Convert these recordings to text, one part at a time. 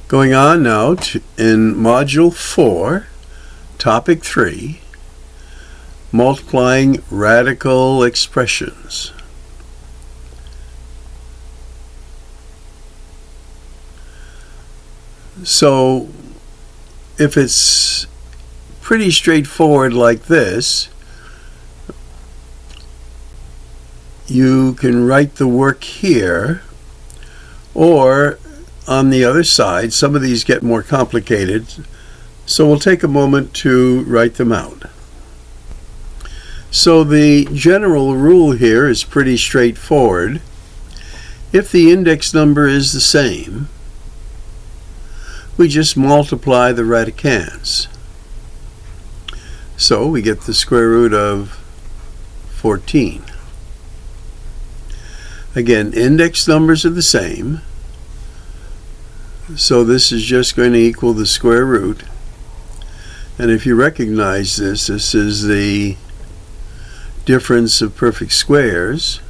Going on now in Module 4, Topic 3, Multiplying Radical Expressions. So, if it's pretty straightforward like this, you can write the work here, or on the other side. Some of these get more complicated, so we'll take a moment to write them out. So the general rule here is pretty straightforward. If the index number is the same, we just multiply the radicands. So we get the square root of 14. Again, index numbers are the same, so this is just going to equal the square root. And if you recognize this, this is the difference of perfect squares.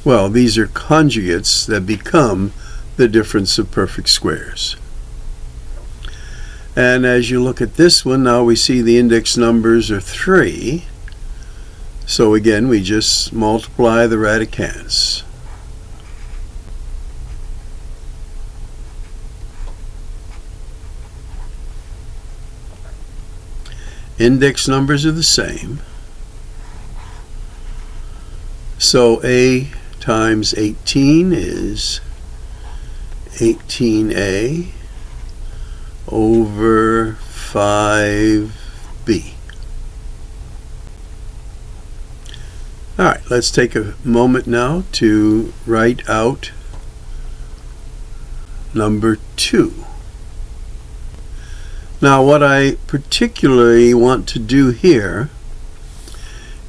Well, these are conjugates that become the difference of perfect squares. And as you look at this one, now we see the index numbers are 3. So again, we just multiply the radicands. Index numbers are the same. So A times 18 is 18A over 5B. All right, let's take a moment now to write out number 2. Now, what I particularly want to do here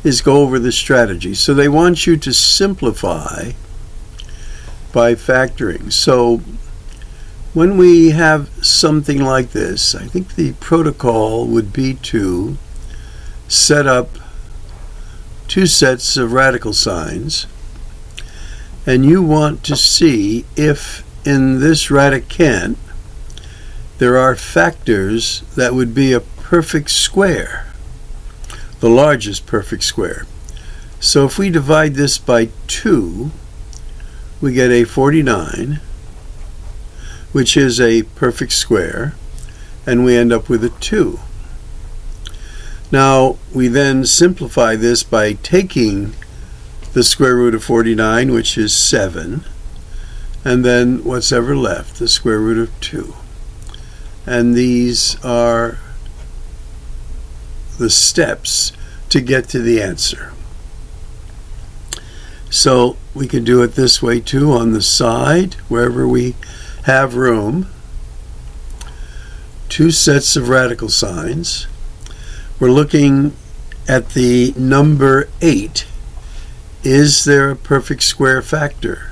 is go over the strategy. So they want you to simplify by factoring. So when we have something like this, I think the protocol would be to set up two sets of radical signs, and you want to see if in this radicand there are factors that would be a perfect square, the largest perfect square. So if we divide this by 2, we get a 49, which is a perfect square, and we end up with a 2. Now, we then simplify this by taking the square root of 49, which is 7, and then what's ever left, the square root of 2. And these are the steps to get to the answer. So we can do it this way too, on the side, wherever we have room. Two sets of radical signs. We're looking at the number 8. Is there a perfect square factor?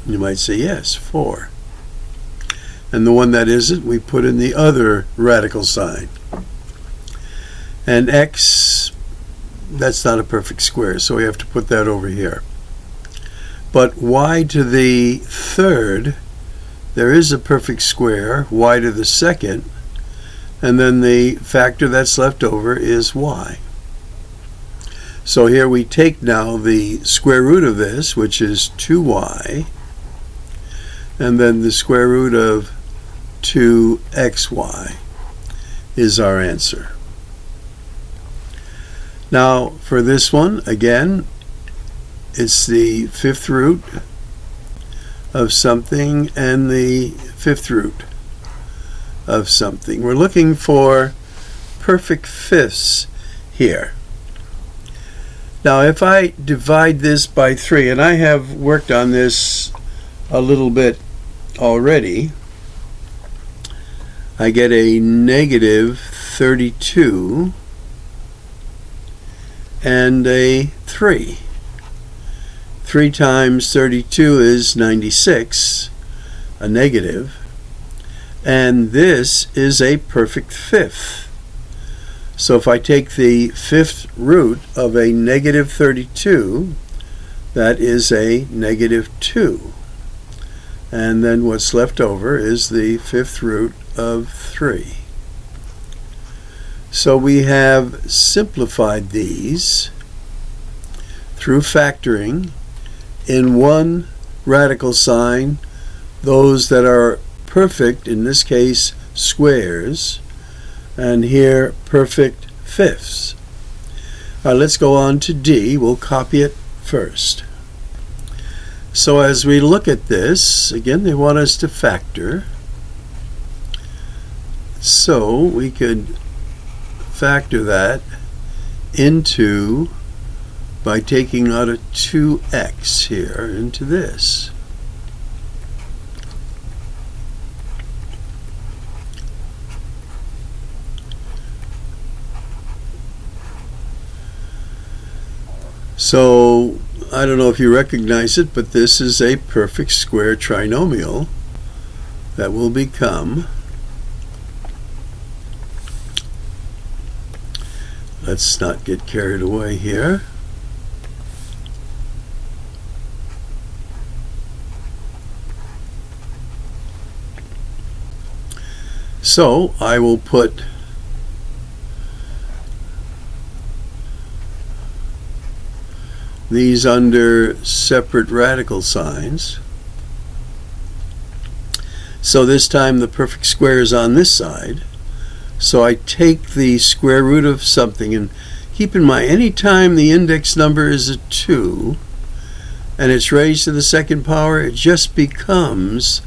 You might say yes, 4. And the one that isn't, we put in the other radical sign. And x, that's not a perfect square, so we have to put that over here. But y to the third, there is a perfect square, y to the second, and then the factor that's left over is y. So here we take now the square root of this, which is 2y, and then the square root of 2xy is our answer. Now for this one, again, it's the 5th root of something and the 5th root of something. We're looking for perfect fifths here. Now if I divide this by 3, and I have worked on this a little bit already, I get a negative 32 and a 3. 3 times 32 is 96, a negative, and this is a perfect fifth. So if I take the 5th root of a negative 32, that is a -2. And then what's left over is the 5th root of 3. So we have simplified these through factoring in one radical sign, those that are perfect, in this case squares, and here perfect fifths. Let's go on to D. We'll copy it first. So as we look at this, again, they want us to factor. So we could factor that into, by taking out a 2x here into this. So I don't know if you recognize it, but this is a perfect square trinomial that will become, let's not get carried away here, so I will put these under separate radical signs. So this time the perfect square is on this side. So I take the square root of something, and keep in mind, anytime the index number is a 2 and it's raised to the second power, it just becomes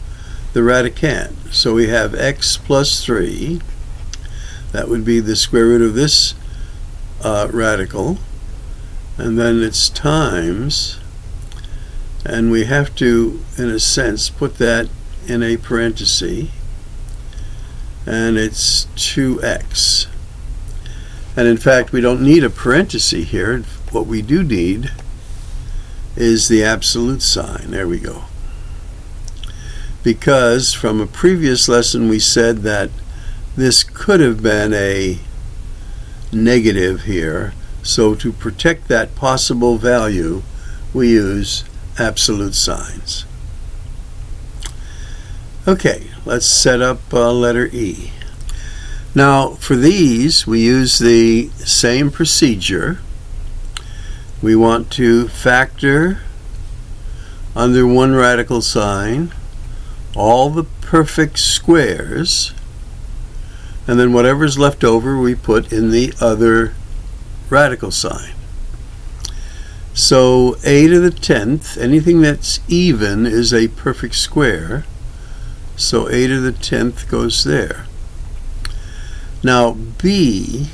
the radicand. So we have x plus 3. That would be the square root of this radical. And then it's times, and we have to, in a sense, put that in a parenthesis, and it's 2x. And in fact, we don't need a parenthesis here. What we do need is the absolute sign. There we go. Because from a previous lesson we said that this could have been a negative here. So to protect that possible value, we use absolute signs. Okay, let's set up letter E. Now for these, we use the same procedure. We want to factor under one radical sign all the perfect squares, and then whatever's left over we put in the other radical sign. So a to the 10th, anything that's even is a perfect square, so a to the 10th goes there. Now b,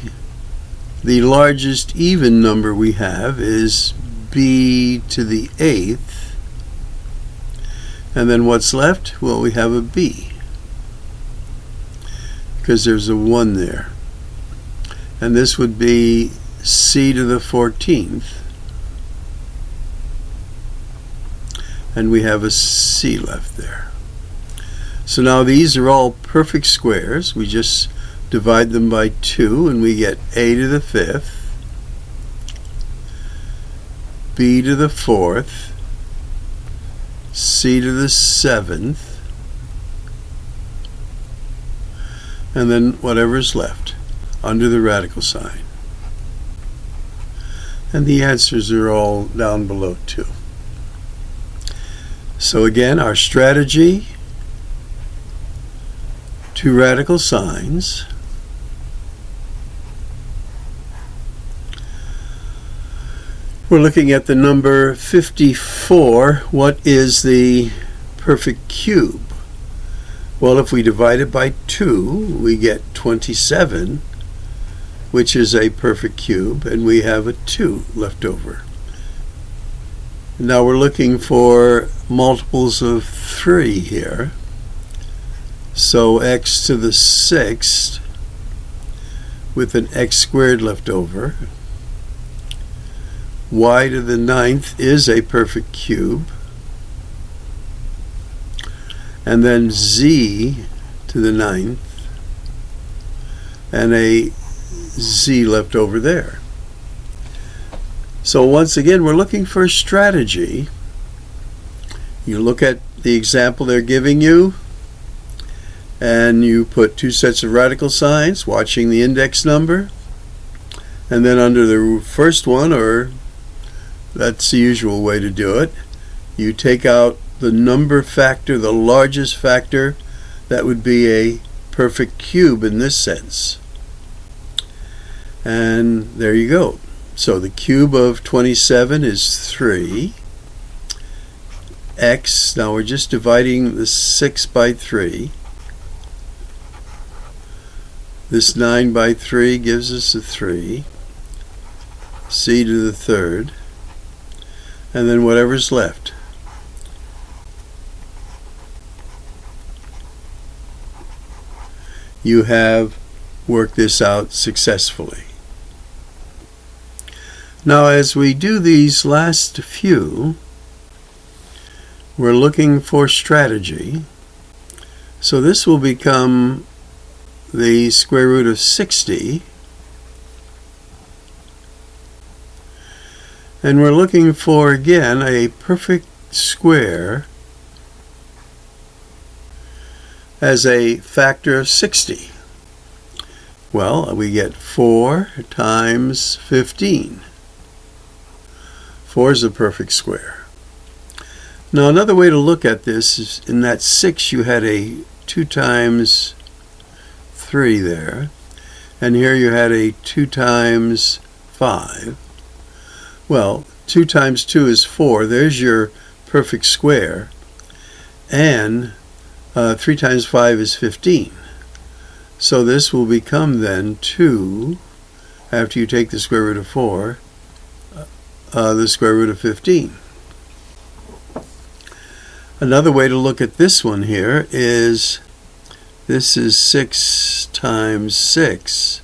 the largest even number we have is b to the 8th, and then what's left? Well, we have a b, because there's a 1 there, and this would be c to the 14th, and we have a c left there. So now these are all perfect squares. We just divide them by 2 and we get a to the 5th, b to the 4th, c to the 7th, and then whatever's left under the radical sign. And the answers are all down below too. So again, our strategy, 2 radical signs. We're looking at the number 54. What is the perfect cube? Well, if we divide it by 2, we get 27, which is a perfect cube, and we have a 2 left over. Now we're looking for multiples of 3 here. So x to the 6th with an x squared left over. Y to the 9th is a perfect cube. And then z to the 9th and a z left over there. So once again, we're looking for a strategy. You look at the example they're giving you, and you put two sets of radical signs, watching the index number, and then under the first one, or that's the usual way to do it, you take out the number factor, the largest factor. That would be a perfect cube in this sense. And there you go. So the cube of 27 is 3. X, now we're just dividing the 6 by 3. This 9 by 3 gives us a 3. C to the third. And then whatever's left. You have worked this out successfully. Now, as we do these last few, we're looking for strategy. So this will become the square root of 60. And we're looking for, again, a perfect square as a factor of 60. Well, we get 4 times 15. 4 is a perfect square. Now another way to look at this is in that 6 you had a 2 times 3 there, and here you had a 2 times 5. Well, 2 times 2 is 4. There's your perfect square. And 3 times 5 is 15. So this will become then 2, after you take the square root of 4, the square root of 15. Another way to look at this one here is, this is 6 times 6.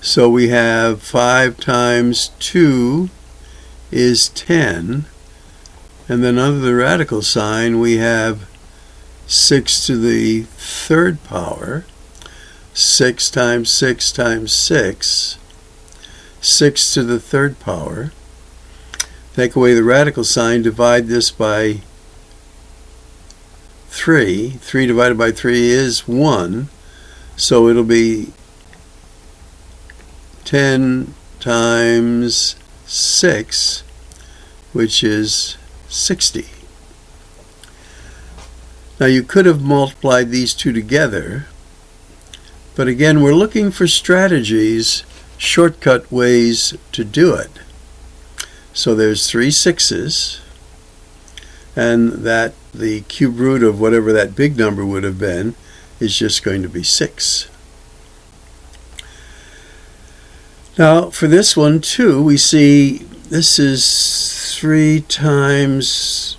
So we have 5 times 2 is 10. And then under the radical sign we have 6 to the third power. 6 times 6 times 6. 6 to the third power. Take away the radical sign, divide this by 3. 3 divided by 3 is 1. So it'll be 10 times 6, which is 60. Now you could have multiplied these two together, but again we're looking for strategies, shortcut ways to do it. So there's 3 6's, and that the cube root of whatever that big number would have been is just going to be 6. Now for this one too, we see this is 3 times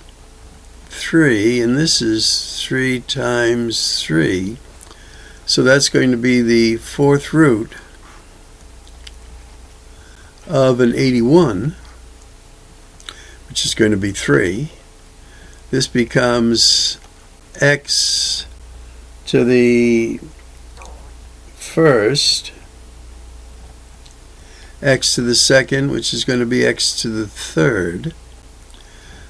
3, and this is 3 times 3. So that's going to be the fourth root of an 81, which is going to be 3. This becomes x to the first, x to the second, which is going to be x to the third.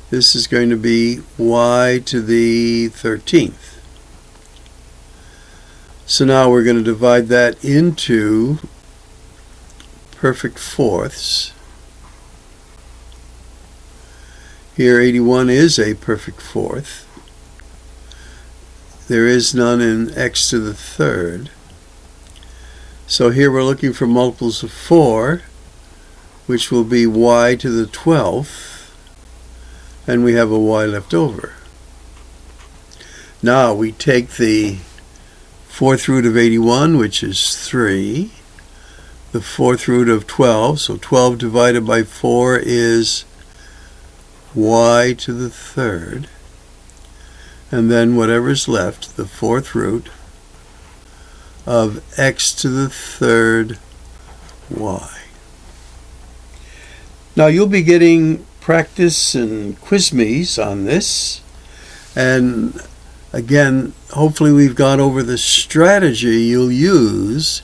This is going to be y to the 13th. So now we're going to divide that into perfect fourths. Here 81 is a perfect fourth. There is none in x to the third. So here we're looking for multiples of 4, which will be y to the 12th, and we have a y left over. Now we take the fourth root of 81, which is 3, the fourth root of 12, so 12 divided by 4 is y to the third, and then whatever's left, the fourth root of x to the third y. Now you'll be getting practice and quiz me's on this, and again hopefully we've gone over the strategy you'll use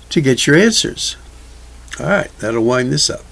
to get your answers. Alright, that'll wind this up.